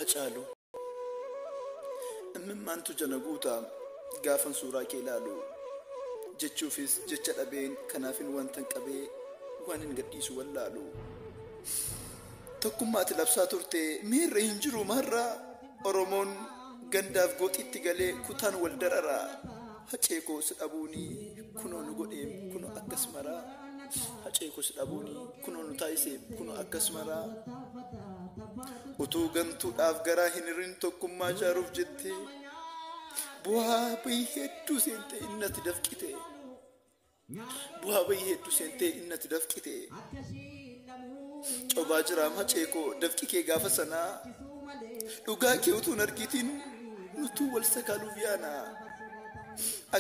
أجعله مما أنتو جنبوتا قافن سورا كيلالو جتشوفيس جتشل أبين كنافين وانتن كبي وانن قديس واللالو تكما تلبسا ترتي مير رينجرو مرة أرومون غنداف قوت اتقالي كتان والدرارا هچيكو سدابوني كنو نقوديم كنو أكسمرا هچيكو سدابوني كنو نتايسيم كنو أكسمرا utuu gantuudhaaf garaa hin hirrin tokkummaa jaaruuf jettee bu'aa bayii hedduu seentee innatti dafqite bu'aa bayii hedduu seentee innatti dafqite cobaa jiraam haceekoo dafqi kee gaafa sanaa dhugaa kee utuun argitiin nutuu wal sakaaluuf yaana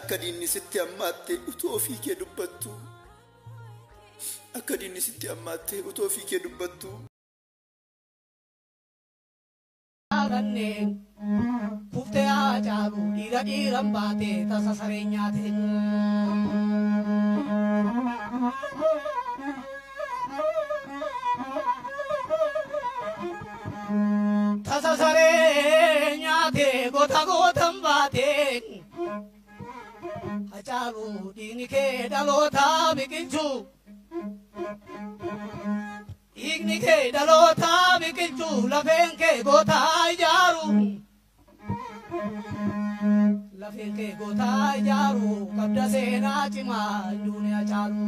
akka diinni sitti ammaatte utuu ofii kee dubbattu akka diinni sitti ammaatte utuu ofii kee dubbattu Pufte ajaru ira mbate tasa sarenyate tasa sarenyate gota mbate ajaru dinike dalota bikinchu Ignike dalota bikinchu lafenke gota ijaru lafenke gota ijaru kabda sena cima dunia chalu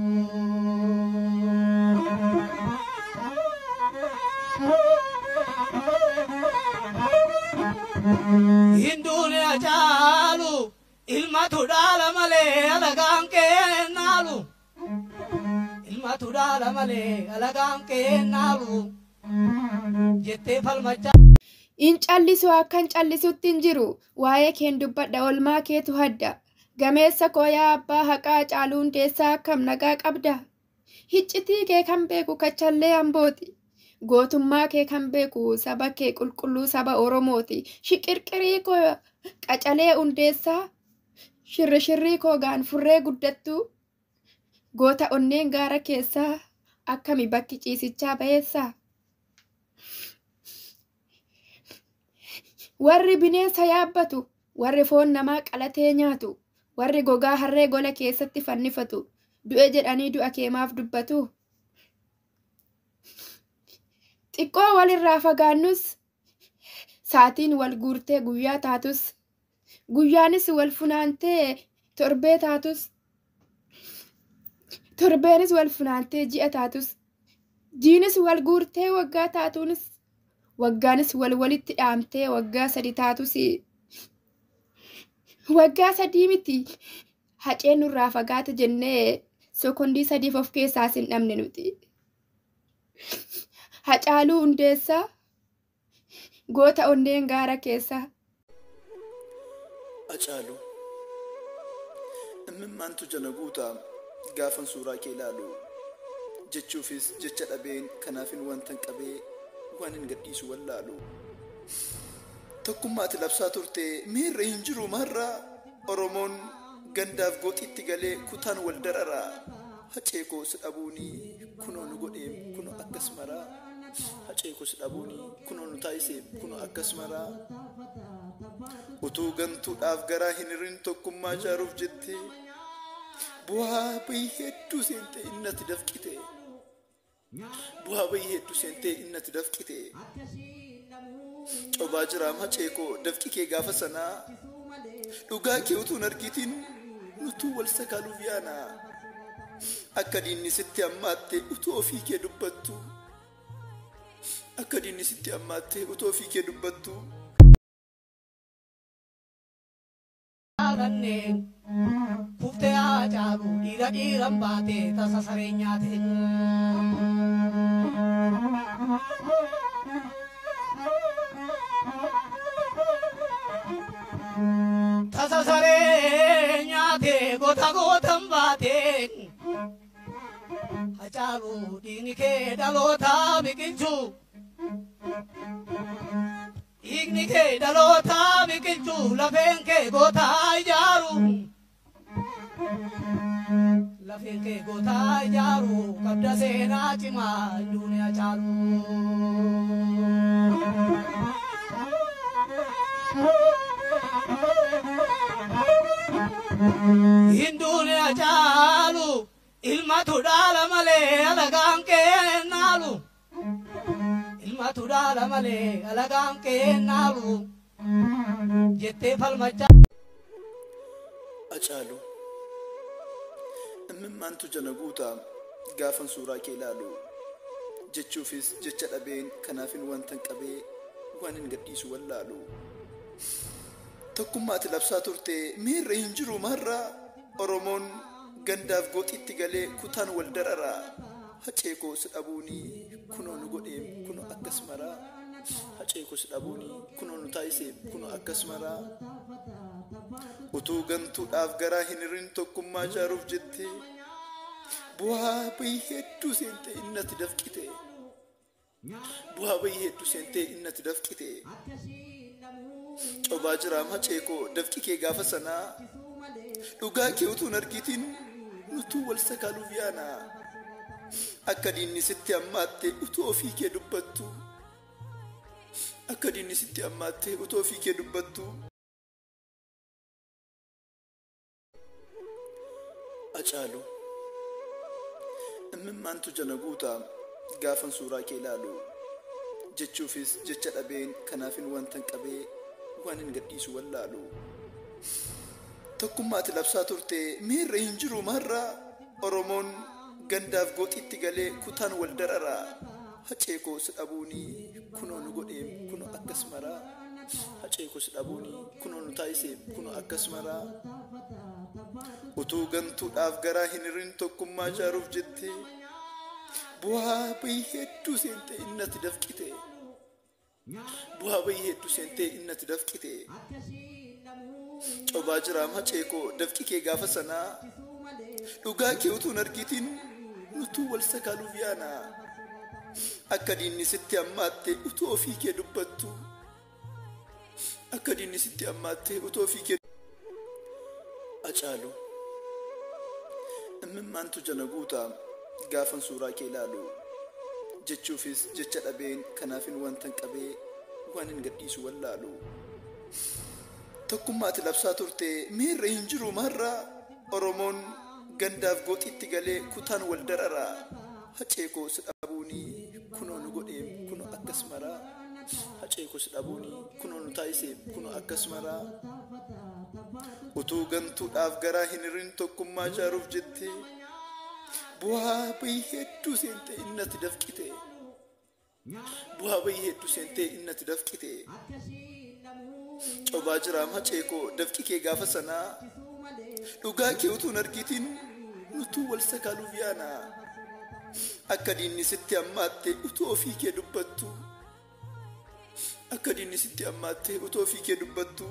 dunia chalu ilma tudala male alaganke nalu Matudala male alagam ke nalu jette falmacha incallisu akkan callisutti injiru waa'ee keen dubbadha olmaa keetu hadda gameessa kooyaa abbaa haqaa caaluun deessaa akkam nagaa qabda hiccitii kee kan beeku kachallee ambooti gootummaa kee kan beeku saba kee qulqulluu saba oromooti shiqirqirii koo qacalee undeessaa shirri koo gaanfurree guddattu Goota onneen gaara keessaa akkami bakki ciisichaa ba'eessaa warri bineensa yaabbatu warri foon namaa qalatee nyaatu warri gogaa harree gola keessatti fannifatu du'e jedhanii du'a keemaaf dubbatu xiqqoo walirraa fagaannus saatiin wal guurtee guyyaa taatus guyyaanis wal funaantee torbee taatus Torbeenis wal funaantee ji'a taatus jiinis wal guurtee waggaa taatuunis waggaanis walitti dhaamtee waggaa sadi taatus waggaa sadii miti haceen nurraa fagaate jennee sekondii sadiif of keessaa hin dhabne nuti Hacaaluu Hundeessaa goota onneen gaara keessaa Hacaaluu mimmaantu jala guutaa Gaafan suuraa kee ilaalu jechuufis jecha dhabeen kanaafin wantan qabee waan hin gadhiisu wallaalu tokkummaatti labsaa turte miirra hin jiru marra Oromoon gandaaf gooxitti galee kutaan wal dararaa haceekoo sidhabuuni kunoo nu godheem kunoo akkas maraa haceekoo sidhabuuni kunoo nu taayisee kunoo akkas maraa utuu gantuudhaaf garaa hin hirrin tokkummaa jaaruuf jettee bu'aa bayii hedduu seentee innatti dafqite bu'aa bayii hedduu seentee innatti dafqite cobaa jiraam haceekoo dafqi kee gaafa sanaa dhugaa kee utuun argitiin nutuu wal sakaaluuf yaana akka diinni sitti ammaatte utuu ofii kee dubbattu akka diinni sitti ammaatte utuu ofii kee dubbattu Pufte ajaru ira mbate tasa sarenyate tasa sarenyate gota mbate ajaru dinike dalota bikinchu Ignike dalota bikinchu lafenke gota ijaru lafenke gota ijaru kabda sena cima dunia chalu caalu ilma tudhaala malee alagaan kennaalu ilma tudhaala malee alagaan kennaalu jettee falmachaa. Acaalu imimmaantu jana guutaa gaafan suuraa kee ilaalu jechuufis jecha dhabeen kanaafin wantan qabee waan hin gadhiisu wallaalu. Tokkummaati labsaa turte miirra hin jiru marra Oromoon gandaaf gooxitti galee kutaan wal dararaa. Haceekoo si dhabuuni kunoo nu godheem kunoo akkas maraa. Haceekoo si dhabuuni kunoo nu taayiseem kunoo akkas maraa. Utuu gantuudhaaf garaa hin hirrin tokkummaa ijaaruuf jette bu'aa bayii hedduu seentee innatti dafqite. Bu'aa bayii hedduu seentee innatti dafqite. Cobaa jiraam haceekoo dafqi kee gaafa sanaa dhugaa kee utuu hin argitin nutuu wal sakaaluuf yaanaa. Akka diinni sitti ammaatte utuu ofii kee dubbattu. Akka diinni sitti ammaatte utuu ofii kee dubbattu. Acaalu imimmaantu jana guutaa gaafan suuraa kee ilaalu jechuufis jecha dhabeen kanaafin wantan qabee waan hin gadhiisu wallaalu. Tokkummaati labsaa turte miirra hin jiru marra Oromoon gandaaf gooxitti galee kutaan wal dararaa. Haceekoo si dhabuuni kunoo nu godheem kunoo akkas maraa. Haceekoo si dhabuuni kunoo nu taayiseem kunoo akkas maraa. Utuu gantuudhaaf garaa hin hirrin tokkummaa ijaaruuf jette bu'aa bayii hedduu seentee innatti dafqite. Bu'aa bayii hedduu seentee innatti dafqite. Cobaa jiraam haceekoo dafqi kee gaafa sanaa dhugaa kee utuu hin argitin nutuu wal sakaaluuf yaanaa. Akka diinni sitti ammaatte utuu ofii kee dubbattu. Akka diinni sitti ammaatte utuu ofii kee. Acaalu imimmaantu jana guutaa gaafan suuraa kee ilaalu jechuufis jecha dhabeen kanaafin wantan qabee waan hin gadhiisu wallaalu. Tokkummaati labsaa turte miirra hin jiru marra Oromoon gandaaf gooxitti galee kutaan wal dararaa. Haceekoo si dhabuuni kunoo nu godheem kunoo akkas maraa. Haceekoo si dhabuuni kunoo nu taayiseem kunoo akkas maraa. Utuu gantuudhaaf garaa hin hirrin tokkummaa ijaaruuf jette bu'aa bayii hedduu seentee innatti dafqite. Bu'aa bayii hedduu seentee innatti dafqite. Cobaa jiraam haceekoo dafqi kee gaafa sanaa dhugaa kee utuu hin argitin nutuu wal sakaaluuf yaanaa. Akka diinni sitti ammaatte utuu ofii kee dubbattu. Akka diinni sitti ammaatte utuu ofii kee dubbattu.